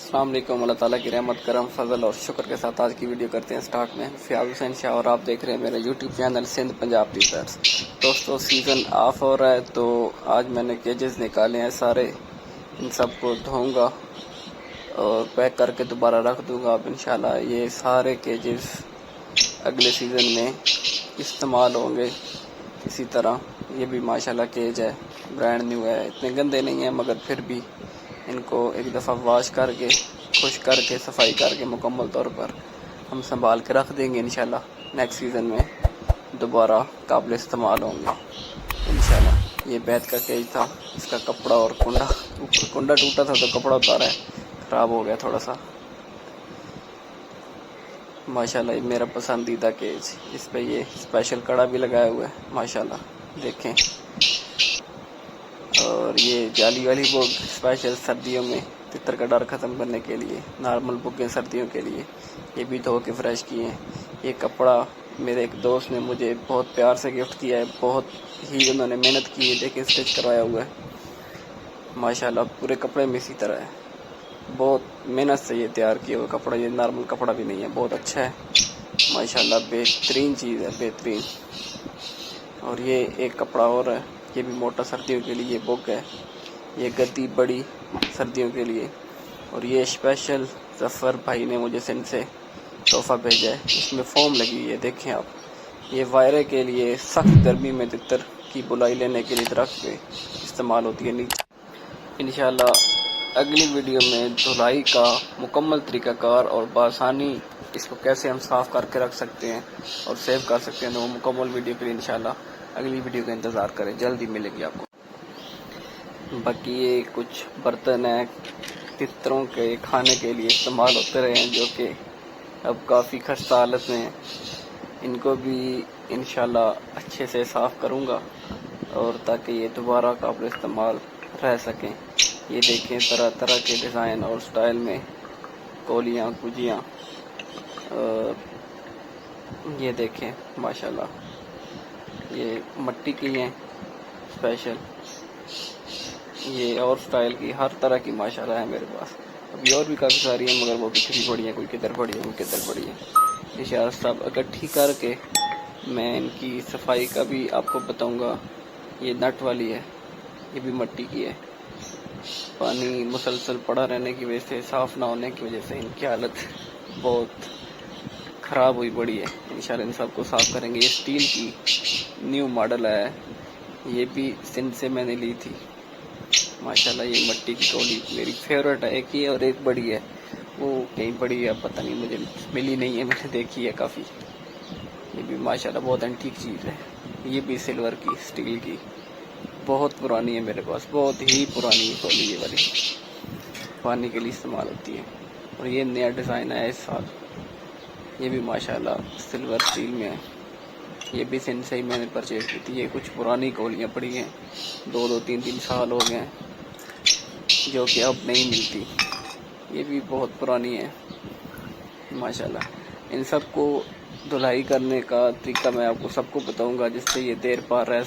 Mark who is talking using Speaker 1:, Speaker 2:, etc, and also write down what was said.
Speaker 1: अस्सलाम वालेकुम। अल्लाह ताला की रहमत करम फजल और शुक्र के साथ आज की वीडियो करते हैं स्टार्ट में। फ़ियाज़ हुसैन शाह और आप देख रहे हैं मेरा YouTube channel Sindh Punjab teachers. दोस्तों सीज़न ऑफ हो रहा है तो आज मैंने केजेस निकाले हैं सारे, इन सबको धोऊंगा और पैक करके दोबारा रख दूंगा। अब इंशाल्लाह ये सारे केजेस अगले सीज़न में इस्तेमाल होंगे इसी तरह। ये भी माशाल्लाह केज है, ब्रांड न्यू है, इतने गंदे नहीं हैं मगर फिर भी इनको एक दफ़ा वॉश करके खुश करके सफाई करके मुकम्मल तौर पर हम संभाल के रख देंगे। इंशाल्लाह नेक्स्ट सीज़न में दोबारा काबिल इस्तेमाल होंगे इंशाल्लाह। ये बैत का केज था, इसका कपड़ा और कुंडा, ऊपर कुंडा टूटा था तो कपड़ा उतारा है, ख़राब हो गया थोड़ा सा। माशाल्लाह ये मेरा पसंदीदा केज, इस पे ये स्पेशल कड़ा भी लगाया हुआ है माशाल्लाह देखें। और ये जाली वाली बुक स्पेशल सर्दियों में तितर का डर ख़त्म करने के लिए, नॉर्मल बुकें सर्दियों के लिए, ये भी धो के फ्रेश किए हैं। ये कपड़ा मेरे एक दोस्त ने मुझे बहुत प्यार से गिफ्ट किया है, बहुत ही उन्होंने मेहनत की है, देखिए स्टिच करवाया हुआ है माशाल्लाह, पूरे कपड़े में इसी तरह है। बहुत मेहनत से ये तैयार किया हुआ कपड़ा, ये नॉर्मल कपड़ा भी नहीं है, बहुत अच्छा है माशाल्लाह, बेहतरीन चीज़ है, बेहतरीन। और ये एक कपड़ा और है, ये भी मोटा सर्दियों के लिए बुक है, ये गद्दी बड़ी सर्दियों के लिए। और ये स्पेशल जफ़र भाई ने मुझे सिंध से तोहफ़ा भेजा है, इसमें फोम लगी हुई है देखें आप। ये वायरे के लिए सख्त गर्मी में तितर की बुलाई लेने के लिए दरख्त पे इस्तेमाल होती है नीचे। इंशाल्लाह अगली वीडियो में धुलाई का मुकम्मल तरीक़ाकार और बआसानी इसको कैसे हम साफ़ करके रख सकते हैं और सेव कर सकते हैं, तो वो मुकम्मल वीडियो के लिए इंशाल्लाह अगली वीडियो का इंतज़ार करें, जल्दी मिलेगी आपको। बाकी ये कुछ बर्तन हैं तितरों के खाने के लिए इस्तेमाल होते रहे हैं जो कि अब काफ़ी खस्ता हालत में हैं, इनको भी इंशाल्लाह अच्छे से साफ़ करूँगा और ताकि ये दोबारा काबिल इस्तेमाल रह सकें। ये देखें तरह तरह के डिज़ाइन और स्टाइल में कोलियाँ कुजियाँ, ये देखें माशाल्लाह, ये मट्टी की हैं स्पेशल, ये और स्टाइल की हर तरह की माशाल्लाह है मेरे पास। अभी और भी काफ़ी सारी हैं मगर वो बिखरी पड़ी हैं, कोई किधर पड़ी है कोई किधर पड़ी है। इशारा सब इकट्ठी करके मैं इनकी सफाई का भी आपको बताऊंगा। ये नट वाली है, ये भी मट्टी की है, पानी मुसलसल पड़ा रहने की वजह से, साफ़ ना होने की वजह से इनकी हालत बहुत ख़राब हुई पड़ी है। इंशाल्लाह इन सबको साफ़ करेंगे। ये स्टील की न्यू मॉडल है, ये भी सिंध से मैंने ली थी माशाल्लाह। ये मट्टी की कौली मेरी फेवरेट है, एक ही है और एक बड़ी है, वो कहीं बड़ी है पता नहीं, मुझे मिली नहीं है, मैंने देखी है काफ़ी। ये भी माशाल्लाह बहुत एंटीक चीज़ है, ये भी सिल्वर की स्टील की, बहुत पुरानी है मेरे पास, बहुत ही पुरानी कौली ये वाली, पानी के लिए इस्तेमाल होती है। और ये नया डिज़ाइन है इस साल, ये भी माशाल्लाह सिल्वर स्टील में है, ये भी सिंध से ही मैंने परचेज़ की थी। ये कुछ पुरानी कौलियाँ पड़ी हैं, 2-3 साल हो गए हैं जो कि अब नहीं मिलती, ये भी बहुत पुरानी है माशाल्लाह। इन सब को धुलाई करने का तरीका मैं आपको सबको बताऊंगा जिससे ये देर पार रह